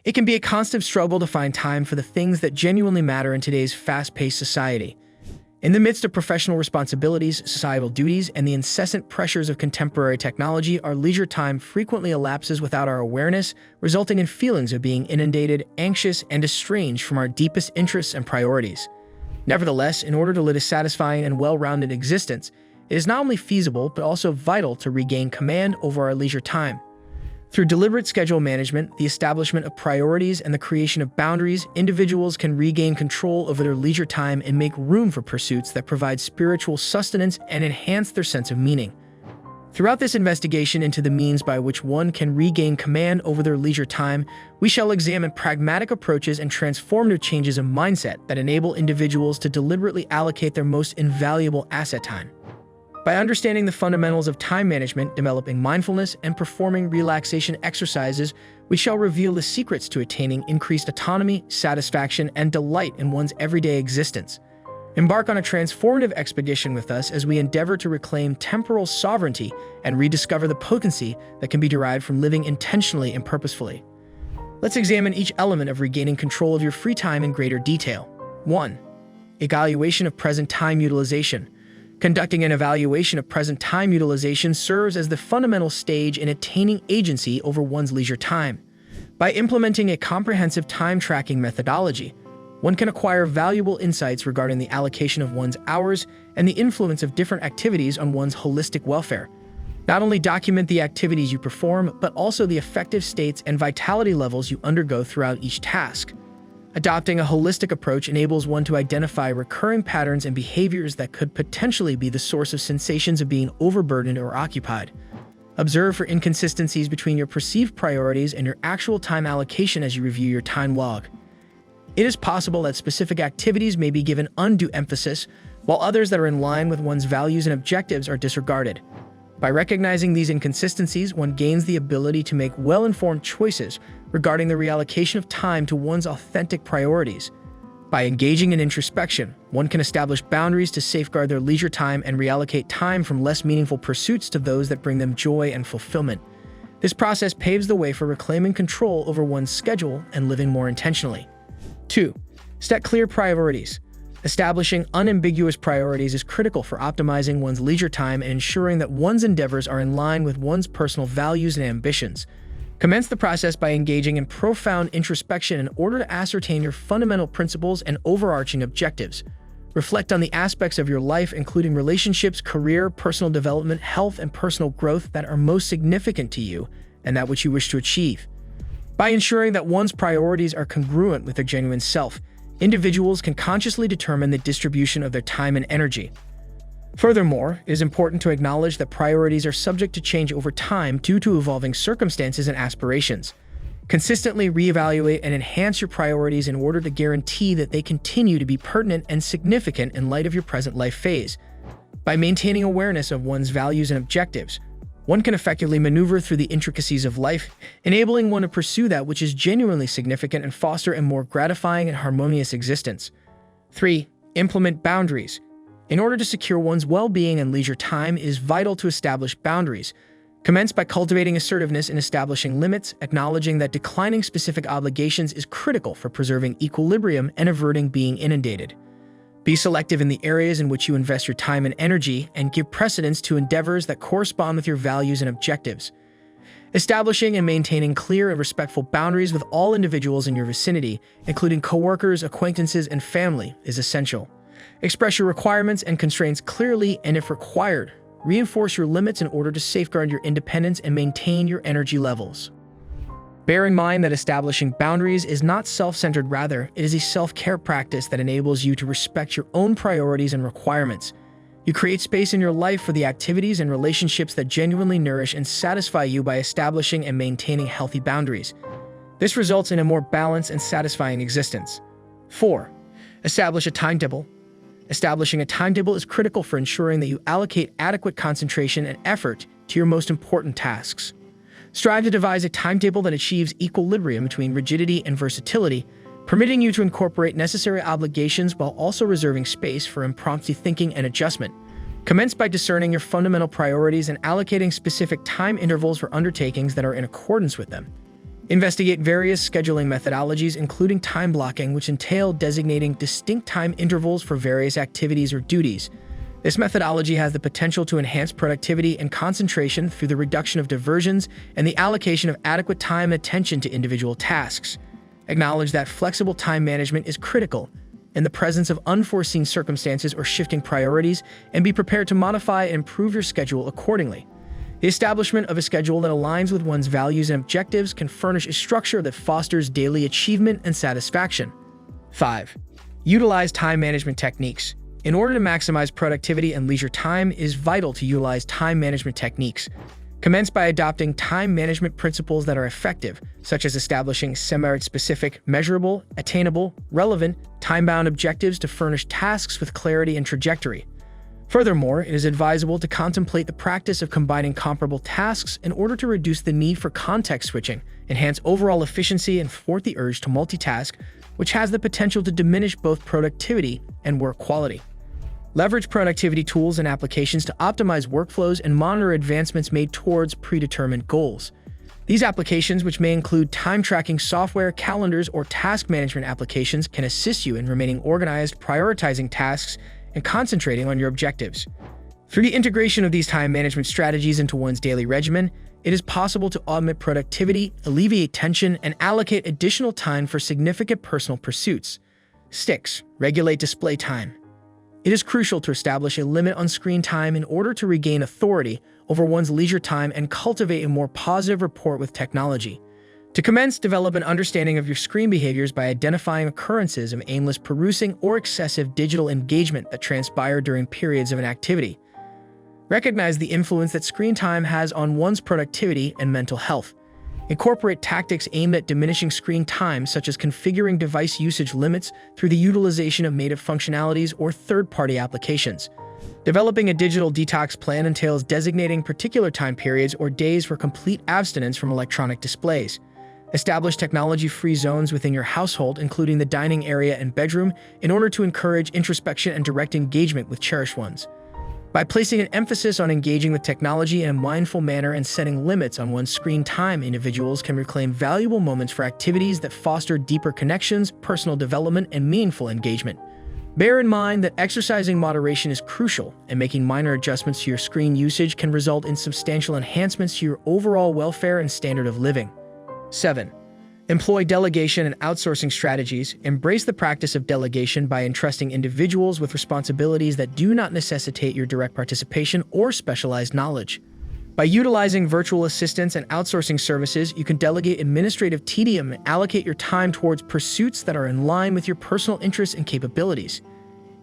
It can be a constant struggle to find time for the things that genuinely matter in today's fast-paced society. In the midst of professional responsibilities, societal duties, and the incessant pressures of contemporary technology, our leisure time frequently elapses without our awareness, resulting in feelings of being inundated, anxious, and estranged from our deepest interests and priorities. Nevertheless, in order to lead a satisfying and well-rounded existence, it is not only feasible but also vital to regain command over our leisure time. Through deliberate schedule management, the establishment of priorities, and the creation of boundaries, individuals can regain control over their leisure time and make room for pursuits that provide spiritual sustenance and enhance their sense of meaning. Throughout this investigation into the means by which one can regain command over their leisure time, we shall examine pragmatic approaches and transformative changes of mindset that enable individuals to deliberately allocate their most invaluable asset time. By understanding the fundamentals of time management, developing mindfulness, and performing relaxation exercises, we shall reveal the secrets to attaining increased autonomy, satisfaction, and delight in one's everyday existence. Embark on a transformative expedition with us as we endeavor to reclaim temporal sovereignty and rediscover the potency that can be derived from living intentionally and purposefully. Let's examine each element of regaining control of your free time in greater detail. 1. Evaluation of present time utilization. Conducting an evaluation of present time utilization serves as the fundamental stage in attaining agency over one's leisure time. By implementing a comprehensive time tracking methodology, one can acquire valuable insights regarding the allocation of one's hours and the influence of different activities on one's holistic welfare. Not only document the activities you perform, but also the effective states and vitality levels you undergo throughout each task. Adopting a holistic approach enables one to identify recurring patterns and behaviors that could potentially be the source of sensations of being overburdened or occupied. Observe for inconsistencies between your perceived priorities and your actual time allocation as you review your time log. It is possible that specific activities may be given undue emphasis, while others that are in line with one's values and objectives are disregarded. By recognizing these inconsistencies, one gains the ability to make well-informed choices regarding the reallocation of time to one's authentic priorities. By engaging in introspection, one can establish boundaries to safeguard their leisure time and reallocate time from less meaningful pursuits to those that bring them joy and fulfillment. This process paves the way for reclaiming control over one's schedule and living more intentionally. 2. Set clear priorities. Establishing unambiguous priorities is critical for optimizing one's leisure time and ensuring that one's endeavors are in line with one's personal values and ambitions. Commence the process by engaging in profound introspection in order to ascertain your fundamental principles and overarching objectives. Reflect on the aspects of your life, including relationships, career, personal development, health, and personal growth that are most significant to you and that which you wish to achieve. By ensuring that one's priorities are congruent with their genuine self, individuals can consciously determine the distribution of their time and energy. Furthermore, it is important to acknowledge that priorities are subject to change over time due to evolving circumstances and aspirations. Consistently reevaluate and enhance your priorities in order to guarantee that they continue to be pertinent and significant in light of your present life phase. By maintaining awareness of one's values and objectives, one can effectively maneuver through the intricacies of life, enabling one to pursue that which is genuinely significant and foster a more gratifying and harmonious existence. 3. Implement boundaries. In order to secure one's well-being and leisure time, it is vital to establish boundaries. Commence by cultivating assertiveness in establishing limits, acknowledging that declining specific obligations is critical for preserving equilibrium and averting being inundated. Be selective in the areas in which you invest your time and energy, and give precedence to endeavors that correspond with your values and objectives. Establishing and maintaining clear and respectful boundaries with all individuals in your vicinity, including coworkers, acquaintances, and family, is essential. Express your requirements and constraints clearly, and if required, reinforce your limits in order to safeguard your independence and maintain your energy levels. Bear in mind that establishing boundaries is not self-centered, rather, it is a self-care practice that enables you to respect your own priorities and requirements. You create space in your life for the activities and relationships that genuinely nourish and satisfy you by establishing and maintaining healthy boundaries. This results in a more balanced and satisfying existence. 4. Establish a timetable. Establishing a timetable is critical for ensuring that you allocate adequate concentration and effort to your most important tasks. Strive to devise a timetable that achieves equilibrium between rigidity and versatility, permitting you to incorporate necessary obligations while also reserving space for impromptu thinking and adjustment. Commence by discerning your fundamental priorities and allocating specific time intervals for undertakings that are in accordance with them. Investigate various scheduling methodologies, including time blocking, which entail designating distinct time intervals for various activities or duties. This methodology has the potential to enhance productivity and concentration through the reduction of diversions and the allocation of adequate time and attention to individual tasks. Acknowledge that flexible time management is critical in the presence of unforeseen circumstances or shifting priorities, and be prepared to modify and improve your schedule accordingly. The establishment of a schedule that aligns with one's values and objectives can furnish a structure that fosters daily achievement and satisfaction. 5. Utilize time management techniques. In order to maximize productivity and leisure time, it is vital to utilize time management techniques. Commence by adopting time management principles that are effective, such as establishing semi-specific, measurable, attainable, relevant, time-bound objectives to furnish tasks with clarity and trajectory. Furthermore, it is advisable to contemplate the practice of combining comparable tasks in order to reduce the need for context switching, enhance overall efficiency, and thwart the urge to multitask, which has the potential to diminish both productivity and work quality. Leverage productivity tools and applications to optimize workflows and monitor advancements made towards predetermined goals. These applications, which may include time-tracking software, calendars, or task management applications, can assist you in remaining organized, prioritizing tasks, and concentrating on your objectives. Through the integration of these time management strategies into one's daily regimen, it is possible to augment productivity, alleviate tension, and allocate additional time for significant personal pursuits. 6. Regulate display time. It is crucial to establish a limit on screen time in order to regain authority over one's leisure time and cultivate a more positive rapport with technology. To commence, develop an understanding of your screen behaviors by identifying occurrences of aimless perusing or excessive digital engagement that transpire during periods of an activity. Recognize the influence that screen time has on one's productivity and mental health. Incorporate tactics aimed at diminishing screen time, such as configuring device usage limits through the utilization of native functionalities or third-party applications. Developing a digital detox plan entails designating particular time periods or days for complete abstinence from electronic displays. Establish technology-free zones within your household, including the dining area and bedroom, in order to encourage introspection and direct engagement with cherished ones. By placing an emphasis on engaging with technology in a mindful manner and setting limits on one's screen time, individuals can reclaim valuable moments for activities that foster deeper connections, personal development, and meaningful engagement. Bear in mind that exercising moderation is crucial, and making minor adjustments to your screen usage can result in substantial enhancements to your overall welfare and standard of living. 7. Employ delegation and outsourcing strategies. Embrace the practice of delegation by entrusting individuals with responsibilities that do not necessitate your direct participation or specialized knowledge. By utilizing virtual assistants and outsourcing services, you can delegate administrative tedium and allocate your time towards pursuits that are in line with your personal interests and capabilities.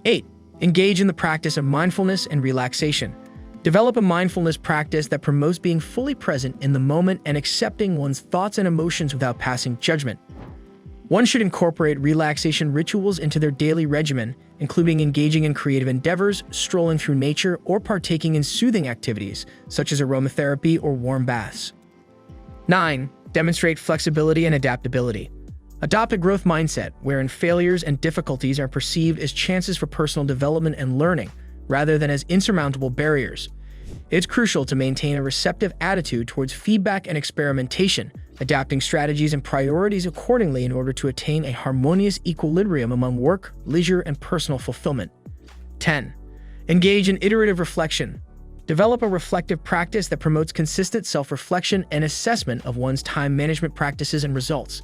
8. Engage in the practice of mindfulness and relaxation. Develop a mindfulness practice that promotes being fully present in the moment and accepting one's thoughts and emotions without passing judgment. One should incorporate relaxation rituals into their daily regimen, including engaging in creative endeavors, strolling through nature, or partaking in soothing activities, such as aromatherapy or warm baths. 9. Demonstrate flexibility and adaptability. Adopt a growth mindset, wherein failures and difficulties are perceived as chances for personal development and learning, rather than as insurmountable barriers. It's crucial to maintain a receptive attitude towards feedback and experimentation, adapting strategies and priorities accordingly in order to attain a harmonious equilibrium among work, leisure, and personal fulfillment. 10. Engage in iterative reflection. Develop a reflective practice that promotes consistent self-reflection and assessment of one's time management practices and results.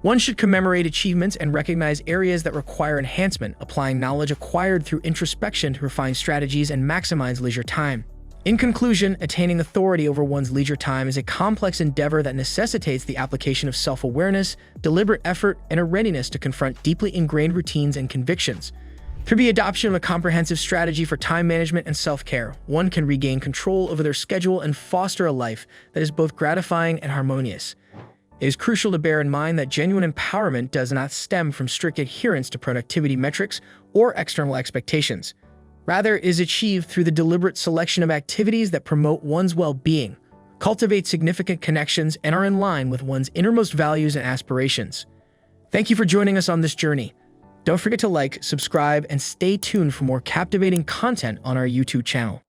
One should commemorate achievements and recognize areas that require enhancement, applying knowledge acquired through introspection to refine strategies and maximize leisure time. In conclusion, attaining authority over one's leisure time is a complex endeavor that necessitates the application of self-awareness, deliberate effort, and a readiness to confront deeply ingrained routines and convictions. Through the adoption of a comprehensive strategy for time management and self-care, one can regain control over their schedule and foster a life that is both gratifying and harmonious. It is crucial to bear in mind that genuine empowerment does not stem from strict adherence to productivity metrics or external expectations. Rather, it is achieved through the deliberate selection of activities that promote one's well-being, cultivate significant connections, and are in line with one's innermost values and aspirations. Thank you for joining us on this journey. Don't forget to like, subscribe, and stay tuned for more captivating content on our YouTube channel.